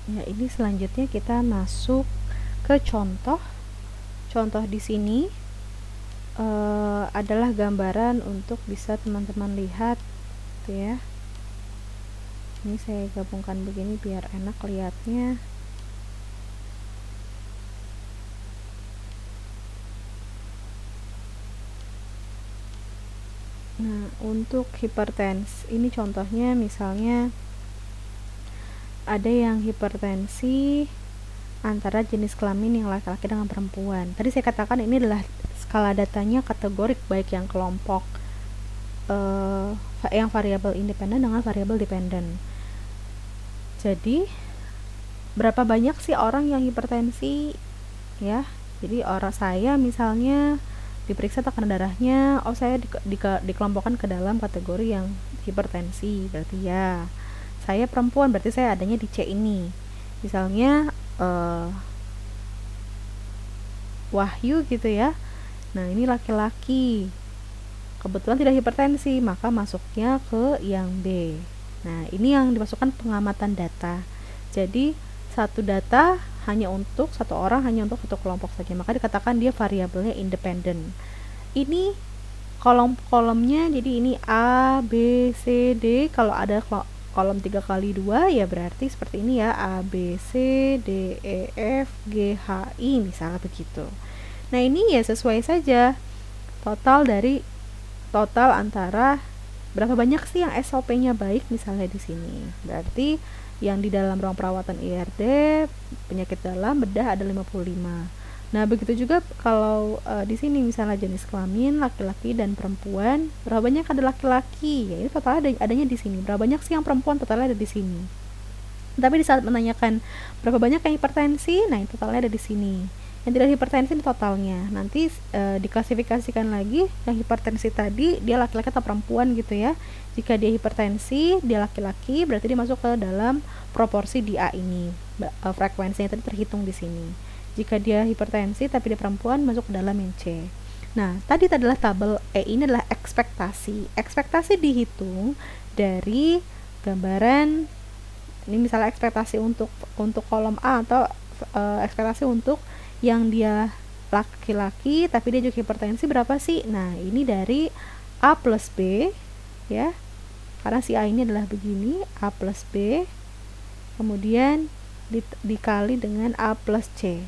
Ya, ini selanjutnya kita masuk ke contoh. Contoh di sini adalah gambaran untuk bisa teman-teman lihat gitu ya. Ini saya gabungkan begini biar enak lihatnya. Nah, untuk hipertensi ini contohnya, misalnya ada yang hipertensi antara jenis kelamin yang laki-laki dengan perempuan. Tadi saya katakan ini adalah skala datanya kategorik, baik yang kelompok yang variabel independen dengan variabel dependen. Jadi berapa banyak sih orang yang hipertensi ya? Jadi orang saya misalnya diperiksa tekanan darahnya, saya dikelompokkan ke dalam kategori yang hipertensi, berarti ya saya perempuan, berarti saya adanya di C ini. Misalnya Wahyu gitu ya. Nah, ini laki-laki, kebetulan tidak hipertensi, maka masuknya ke yang B. Nah, ini yang dimasukkan pengamatan data. Jadi satu data hanya untuk satu orang, hanya untuk satu kelompok saja, maka dikatakan dia variabelnya independen. Ini kolom-kolomnya, jadi ini A, B, C, D. Kalau ada kolom 3 kali 2 ya berarti seperti ini ya, A, B, C, D, E, F, G, H, I, misalnya begitu. Nah, ini ya sesuai saja total antara berapa banyak sih yang SOP-nya baik, misalnya di sini. Berarti yang di dalam ruang perawatan IRD penyakit dalam bedah ada 55. Nah, begitu juga kalau di sini misalnya jenis kelamin laki-laki dan perempuan, berapa banyak ada laki-laki? Ya, ini total adanya di sini. Berapa banyak sih yang perempuan, totalnya ada di sini. Tapi di saat menanyakan berapa banyak yang hipertensi, nah ini totalnya ada di sini. Yang tidak hipertensi ini totalnya. Nanti diklasifikasikan lagi yang hipertensi tadi dia laki-laki atau perempuan gitu ya. Jika dia hipertensi, dia laki-laki, berarti dia masuk ke dalam proporsi di A ini. Frekuensinya tadi terhitung di sini. Jika dia hipertensi tapi dia perempuan, masuk ke dalam yang C. Nah, tadi adalah tabel E, ini adalah ekspektasi. Ekspektasi dihitung dari gambaran ini, misalnya ekspektasi untuk kolom A, atau ekspektasi untuk yang dia laki-laki tapi dia juga hipertensi berapa sih? Nah, ini dari A plus B ya, karena si A ini adalah begini, A plus B, kemudian dikali dengan A plus C.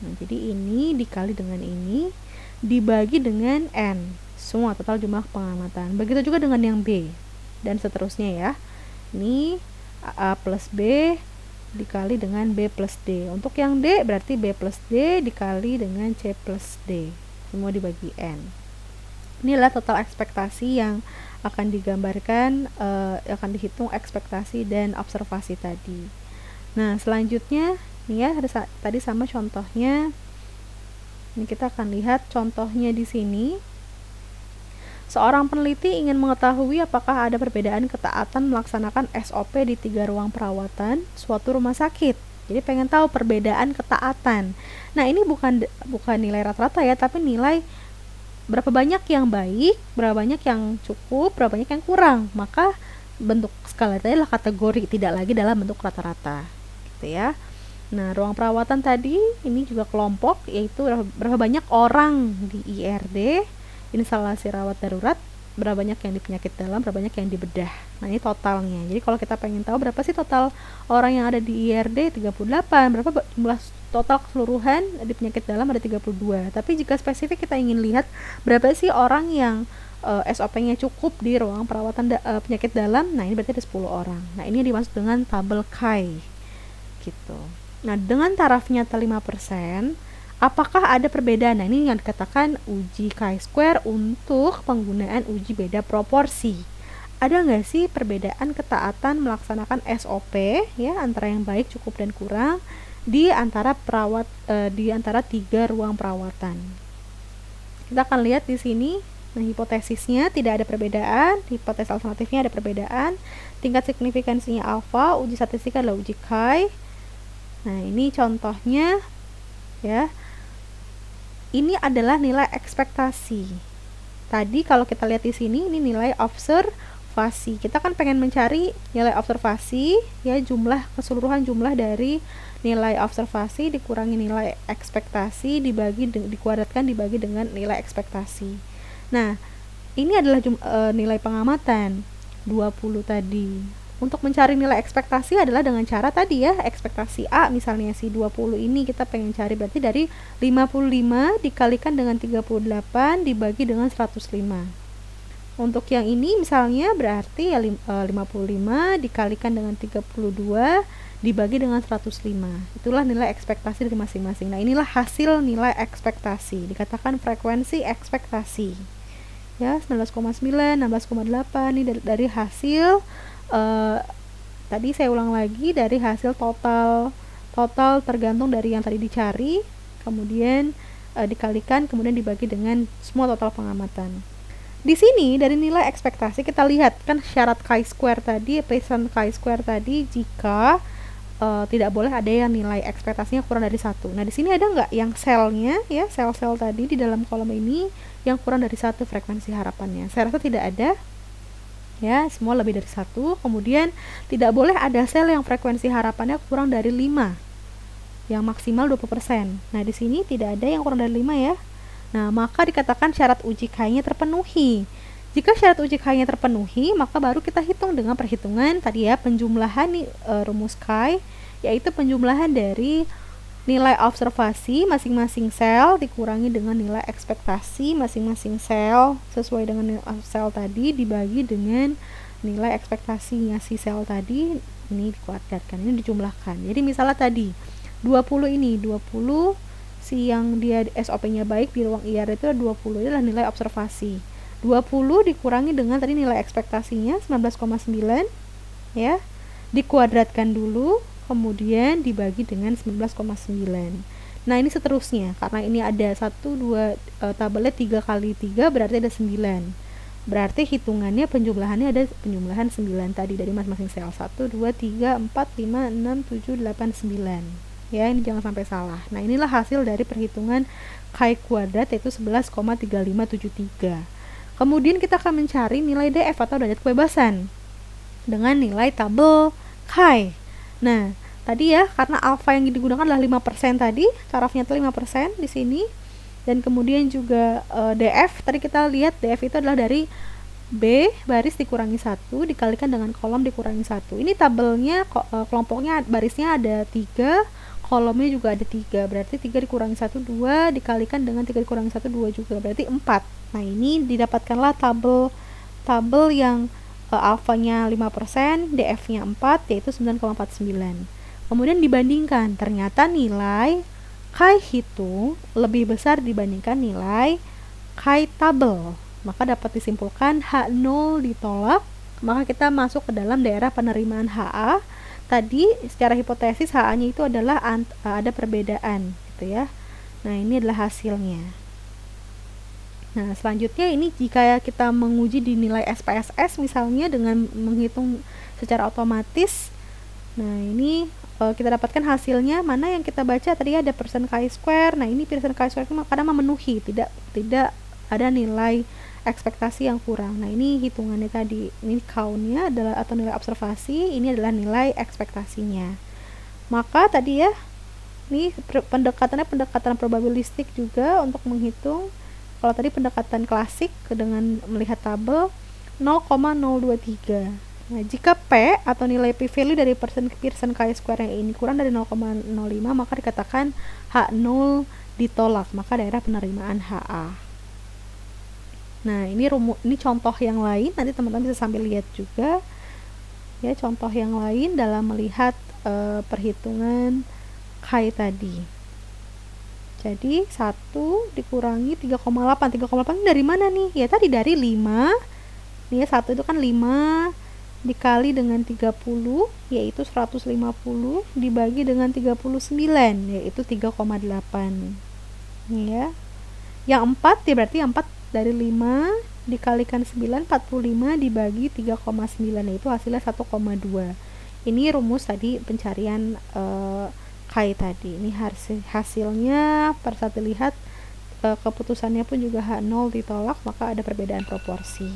Nah, jadi ini dikali dengan ini dibagi dengan N, semua total jumlah pengamatan. Begitu juga dengan yang B dan seterusnya ya. Ini A plus B dikali dengan B plus D. Untuk yang D berarti B plus D dikali dengan C plus D, semua dibagi N. Inilah total ekspektasi yang akan digambarkan, akan dihitung ekspektasi dan observasi tadi. Nah, selanjutnya nih ya, tadi sama contohnya. Ini kita akan lihat contohnya di sini. Seorang peneliti ingin mengetahui apakah ada perbedaan ketaatan melaksanakan SOP di 3 ruang perawatan suatu rumah sakit. Jadi pengen tahu perbedaan ketaatan. Nah, ini bukan nilai rata-rata ya, tapi nilai berapa banyak yang baik, berapa banyak yang cukup, berapa banyak yang kurang. Maka bentuk skala itu adalah kategori, tidak lagi dalam bentuk rata-rata. Gitu ya. Nah, ruang perawatan tadi ini juga kelompok, yaitu berapa banyak orang di IRD, instalasi rawat darurat, berapa banyak yang di penyakit dalam, berapa banyak yang di bedah. Nah, ini totalnya. Jadi kalau kita pengen tahu berapa sih total orang yang ada di IRD, 38, berapa jumlah total keseluruhan di penyakit dalam, ada 32. Tapi jika spesifik kita ingin lihat berapa sih orang yang SOP-nya cukup di ruang perawatan penyakit dalam, nah ini berarti ada 10 orang. Nah, ini dimaksud dengan tabel KAI gitu. Nah, dengan tarafnya 5%, apakah ada perbedaan? Nah, ini yang dikatakan uji chi-square untuk penggunaan uji beda proporsi. Ada nggak sih perbedaan ketaatan melaksanakan SOP ya, antara yang baik, cukup, dan kurang di antara di antara 3 ruang perawatan? Kita akan lihat di sini. Nah, hipotesisnya tidak ada perbedaan, hipotesis alternatifnya ada perbedaan, tingkat signifikansinya alfa, uji statistika adalah uji chi. Nah, ini contohnya ya. Ini adalah nilai ekspektasi. Tadi kalau kita lihat di sini, ini nilai observed observasi. Kita kan pengen mencari nilai observasi, ya, keseluruhan jumlah dari nilai observasi dikurangi nilai ekspektasi dikuadratkan dibagi dengan nilai ekspektasi. Nah, ini adalah nilai pengamatan 20 tadi. Untuk mencari nilai ekspektasi adalah dengan cara tadi, ya, ekspektasi A misalnya si 20 ini kita pengen cari, berarti dari 55 dikalikan dengan 38 dibagi dengan 105. Untuk yang ini misalnya berarti ya 55 dikalikan dengan 32 dibagi dengan 105. Itulah nilai ekspektasi dari masing-masing. Nah, inilah hasil nilai ekspektasi. Dikatakan frekuensi ekspektasi. Ya, 19,9, 16,8 ini dari hasil tadi saya ulang lagi, dari hasil total tergantung dari yang tadi dicari, kemudian dikalikan, kemudian dibagi dengan semua total pengamatan. Di sini dari nilai ekspektasi kita lihat kan syarat chi-square tadi, Pearson chi-square tadi, jika tidak boleh ada yang nilai ekspektasinya kurang dari 1. Nah, di sini ada nggak yang selnya, ya, sel-sel tadi di dalam kolom ini yang kurang dari 1 frekuensi harapannya? Saya rasa tidak ada. Ya, semua lebih dari 1. Kemudian tidak boleh ada sel yang frekuensi harapannya kurang dari 5, yang maksimal 20%. Nah, di sini tidak ada yang kurang dari 5, ya. Nah, maka dikatakan syarat uji chi-nya terpenuhi. Jika syarat uji chi-nya terpenuhi, maka baru kita hitung dengan perhitungan tadi, ya, penjumlahan rumus chi, yaitu penjumlahan dari nilai observasi masing-masing sel dikurangi dengan nilai ekspektasi masing-masing sel sesuai dengan nilai sel tadi dibagi dengan nilai ekspektasinya si sel tadi, ini dikuadratkan, ini dijumlahkan. Jadi misalnya tadi 20 si yang dia SOP-nya baik di ruang IR itu 20, adalah nilai observasi. 20 dikurangi dengan tadi nilai ekspektasinya 19,9, ya, dikuadratkan dulu, kemudian dibagi dengan 19,9. Nah, ini seterusnya, karena ini ada 1, 2, tabelnya 3 kali 3 berarti ada 9. Berarti hitungannya penjumlahannya ada penjumlahan 9 tadi dari masing-masing sel. 1, 2, 3, 4, 5, 6, 7, 8, 9. Ya, ini jangan sampai salah. Nah, inilah hasil dari perhitungan chi kuadrat, yaitu 11,3573. Kemudian kita akan mencari nilai DF atau derajat kebebasan dengan nilai tabel chi. Nah, tadi, ya, karena alfa yang digunakan adalah 5% tadi, tarafnya itu 5% di sini. Dan kemudian juga DF, tadi kita lihat DF itu adalah dari B baris dikurangi 1 dikalikan dengan kolom dikurangi 1. Ini tabelnya kelompoknya barisnya ada 3, kolomnya juga ada 3. Berarti 3 dikurangi 1 2 dikalikan dengan 3 dikurangi 1 2 juga, berarti 4. Nah, ini didapatkanlah tabel yang alfanya 5%, DF-nya 4, yaitu 9,49. Kemudian dibandingkan, ternyata nilai chi hitung lebih besar dibandingkan nilai chi tabel. Maka dapat disimpulkan H0 ditolak, maka kita masuk ke dalam daerah penerimaan HA. Tadi secara hipotesis HA-nya itu adalah ada perbedaan, gitu, ya. Nah, ini adalah hasilnya. Nah, selanjutnya ini jika kita menguji di nilai SPSS misalnya dengan menghitung secara otomatis. Nah, ini kita dapatkan hasilnya, mana yang kita baca tadi ada Pearson chi-square. Nah, ini Pearson chi-square itu kadang memenuhi, tidak ada nilai ekspektasi yang kurang. Nah, ini hitungannya tadi, ini count-nya adalah atau nilai observasi, ini adalah nilai ekspektasinya. Maka tadi, ya, ini pendekatan probabilistik juga untuk menghitung. Kalau tadi pendekatan klasik dengan melihat tabel 0,023. Nah, jika P atau nilai p-value dari Pearson chi-square yang ini kurang dari 0,05, maka dikatakan H0 ditolak, maka daerah penerimaan HA. Nah, ini contoh yang lain, nanti teman-teman bisa sambil lihat juga, ya, contoh yang lain dalam melihat perhitungan chi tadi. Jadi 1 dikurangi 3,8. 3,8 ini dari mana nih? Ya, tadi dari 5. Nih, 1 itu kan 5 dikali dengan 30, yaitu 150, dibagi dengan 39, yaitu 3,8. Nih, ya. Yang 4, ya, berarti 4 dari 5 dikalikan 9, 45, dibagi 3,9, yaitu hasilnya 1,2. Ini rumus tadi pencarian chi tadi. Ini hasilnya pada saat dilihat keputusannya pun juga H0 ditolak, maka ada perbedaan proporsi.